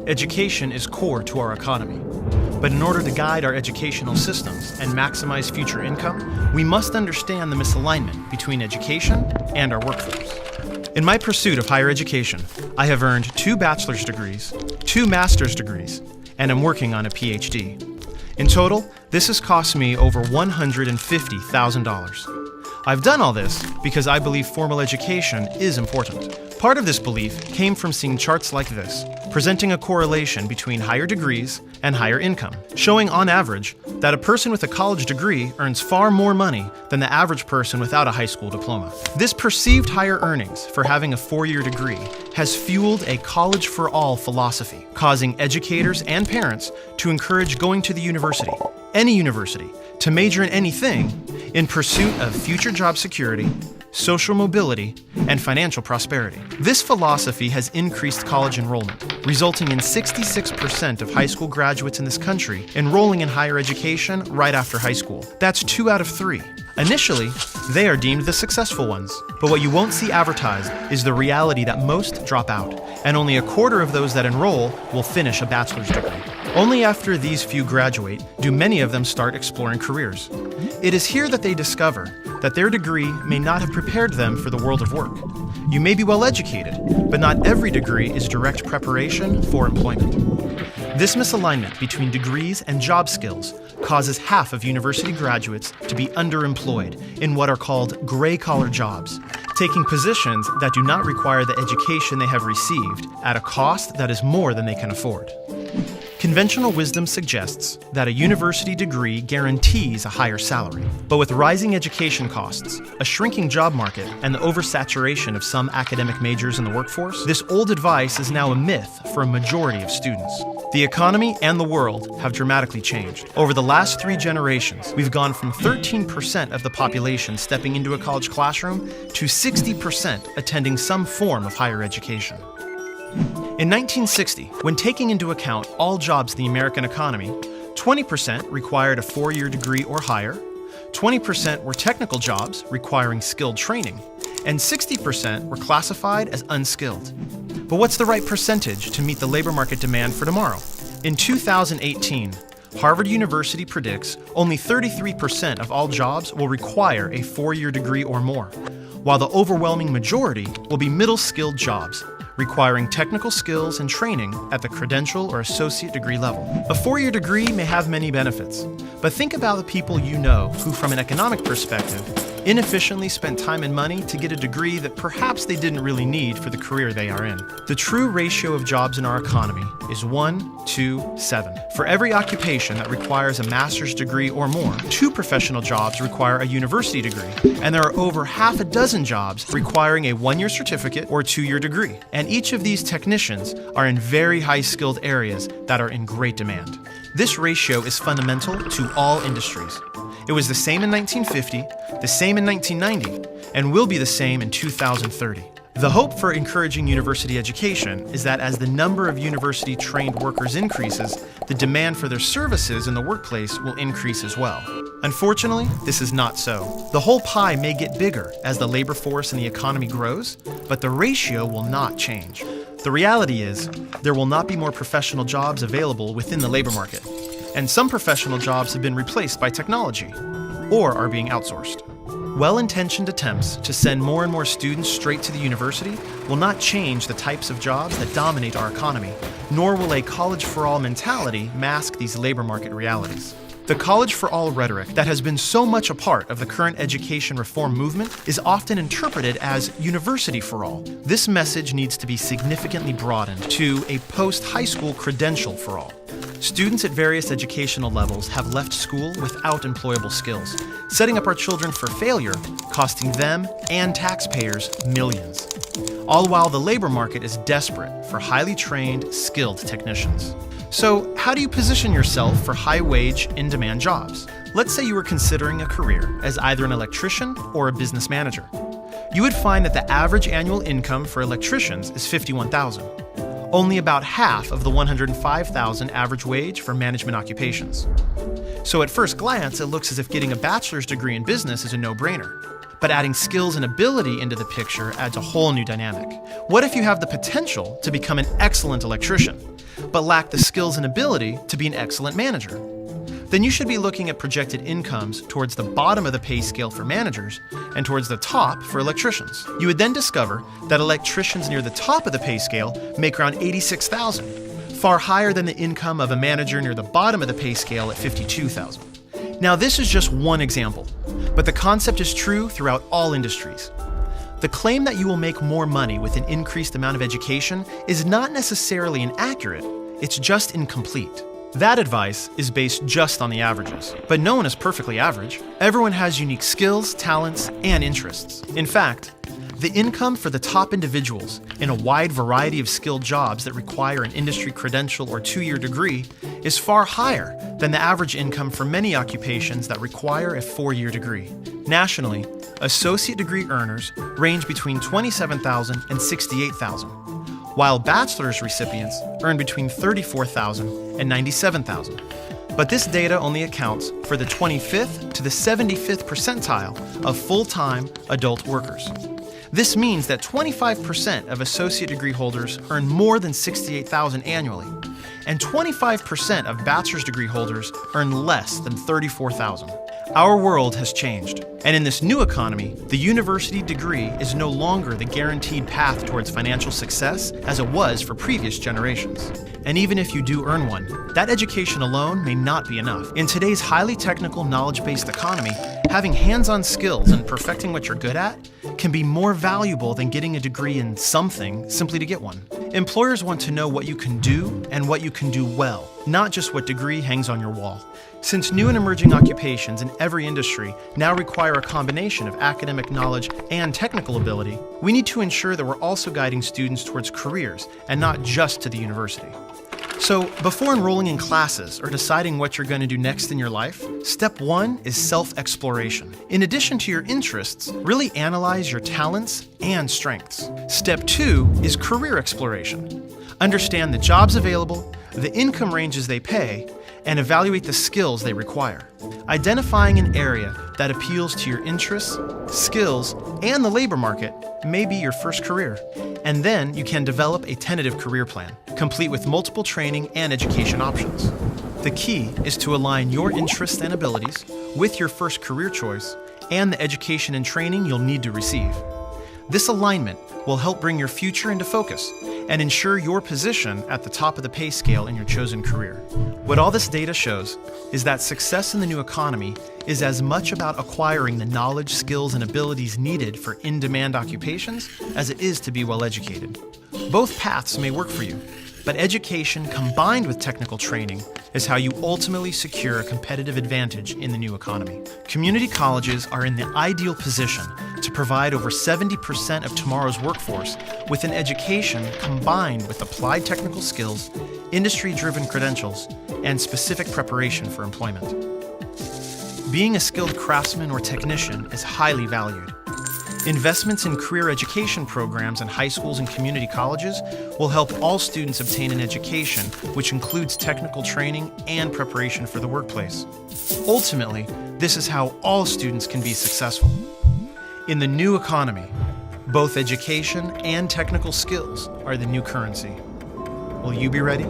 Education is core to our economy. But in order to guide our educational systems and maximize future income, we must understand the misalignment between education and our workforce. In my pursuit of higher education, I have earned 2 bachelor's degrees, 2 master's degrees, and am working on a PhD. In total, this has cost me over $150,000. I've done all this because I believe formal education is important. Part of this belief came from seeing charts like this, presenting a correlation between higher degrees and higher income, showing on average that a person with a college degree earns far more money than the average person without a high school diploma. This perceived higher earnings for having a 4-year degree has fueled a college for all philosophy, causing educators and parents to encourage going to the university, any university, to major in anything in pursuit of future job security, social mobility, and financial prosperity. This philosophy has increased college enrollment, resulting in 66% of high school graduates in this country enrolling in higher education right after high school. That's 2 out of 3. Initially, they are deemed the successful ones, but what you won't see advertised is the reality that most drop out, and only a quarter of those that enroll will finish a bachelor's degree. Only after these few graduate do many of them start exploring careers. It is here that they discover that their degree may not have prepared them for the world of work. You may be well educated, but not every degree is direct preparation for employment. This misalignment between degrees and job skills causes half of university graduates to be underemployed in what are called gray-collar jobs, taking positions that do not require the education they have received at a cost that is more than they can afford. Conventional wisdom suggests that a university degree guarantees a higher salary. But with rising education costs, a shrinking job market, and the oversaturation of some academic majors in the workforce, this old advice is now a myth for a majority of students. The economy and the world have dramatically changed. Over the last 3 generations, we've gone from 13% of the population stepping into a college classroom to 60% attending some form of higher education. In 1960, when taking into account all jobs in the American economy, 20% required a 4-year degree or higher, 20% were technical jobs requiring skilled training, and 60% were classified as unskilled. But what's the right percentage to meet the labor market demand for tomorrow? In 2018, Harvard University predicts only 33% of all jobs will require a 4-year degree or more, while the overwhelming majority will be middle-skilled jobs, requiring technical skills and training at the credential or associate degree level. A 4-year degree may have many benefits, but think about the people you know who, from an economic perspective, inefficiently spent time and money to get a degree that perhaps they didn't really need for the career they are in. The true ratio of jobs in our economy is 1 to 7. For every occupation that requires a master's degree or more, 2 professional jobs require a university degree, and there are over half a dozen jobs requiring a 1-year certificate or 2-year degree. And each of these technicians are in very high-skilled areas that are in great demand. This ratio is fundamental to all industries. It was the same in 1950, the same in 1990, and will be the same in 2030. The hope for encouraging university education is that as the number of university-trained workers increases, the demand for their services in the workplace will increase as well. Unfortunately, this is not so. The whole pie may get bigger as the labor force and the economy grows, but the ratio will not change. The reality is, there will not be more professional jobs available within the labor market, and some professional jobs have been replaced by technology, or are being outsourced. Well-intentioned attempts to send more and more students straight to the university will not change the types of jobs that dominate our economy, nor will a college-for-all mentality mask these labor market realities. The college-for-all rhetoric that has been so much a part of the current education reform movement is often interpreted as university-for-all. This message needs to be significantly broadened to a post-high school credential-for-all. Students at various educational levels have left school without employable skills, setting up our children for failure, costing them and taxpayers millions. All while the labor market is desperate for highly trained, skilled technicians. So, how do you position yourself for high-wage, in-demand jobs? Let's say you were considering a career as either an electrician or a business manager. You would find that the average annual income for electricians is $51,000. only about half of the $105,000 average wage for management occupations. So at first glance, it looks as if getting a bachelor's degree in business is a no-brainer. But adding skills and ability into the picture adds a whole new dynamic. What if you have the potential to become an excellent electrician, but lack the skills and ability to be an excellent manager? Then you should be looking at projected incomes towards the bottom of the pay scale for managers and towards the top for electricians. You would then discover that electricians near the top of the pay scale make around $86,000, far higher than the income of a manager near the bottom of the pay scale at $52,000. Now, this is just one example, but the concept is true throughout all industries. The claim that you will make more money with an increased amount of education is not necessarily inaccurate, it's just incomplete. That advice is based just on the averages, but no one is perfectly average. Everyone has unique skills, talents, and interests. In fact, the income for the top individuals in a wide variety of skilled jobs that require an industry credential or 2-year degree is far higher than the average income for many occupations that require a 4-year degree. Nationally, associate degree earners range between $27,000 and $68,000, while bachelor's recipients earn between $34,000 and $97,000. But this data only accounts for the 25th to the 75th percentile of full-time adult workers. This means that 25% of associate degree holders earn more than $68,000 annually, and 25% of bachelor's degree holders earn less than $34,000. Our world has changed, and in this new economy, the university degree is no longer the guaranteed path towards financial success as it was for previous generations. And even if you do earn one, that education alone may not be enough. In today's highly technical, knowledge-based economy, having hands-on skills and perfecting what you're good at can be more valuable than getting a degree in something simply to get one. Employers want to know what you can do and what you can do well, not just what degree hangs on your wall. Since new and emerging occupations in every industry now require a combination of academic knowledge and technical ability, we need to ensure that we're also guiding students towards careers and not just to the university. So, before enrolling in classes or deciding what you're going to do next in your life, step 1 is self-exploration. In addition to your interests, really analyze your talents and strengths. Step 2 is career exploration. Understand the jobs available, the income ranges they pay, and evaluate the skills they require. Identifying an area that appeals to your interests, skills, and the labor market may be your first career. And then you can develop a tentative career plan, complete with multiple training and education options. The key is to align your interests and abilities with your first career choice and the education and training you'll need to receive. This alignment will help bring your future into focus and ensure your position at the top of the pay scale in your chosen career. What all this data shows is that success in the new economy is as much about acquiring the knowledge, skills, and abilities needed for in-demand occupations as it is to be well educated. Both paths may work for you, but education combined with technical training is how you ultimately secure a competitive advantage in the new economy. Community colleges are in the ideal position to provide over 70% of tomorrow's workforce with an education combined with applied technical skills, industry-driven credentials, and specific preparation for employment. Being a skilled craftsman or technician is highly valued. Investments in career education programs in high schools and community colleges will help all students obtain an education which includes technical training and preparation for the workplace. Ultimately, this is how all students can be successful. In the new economy, both education and technical skills are the new currency. Will you be ready?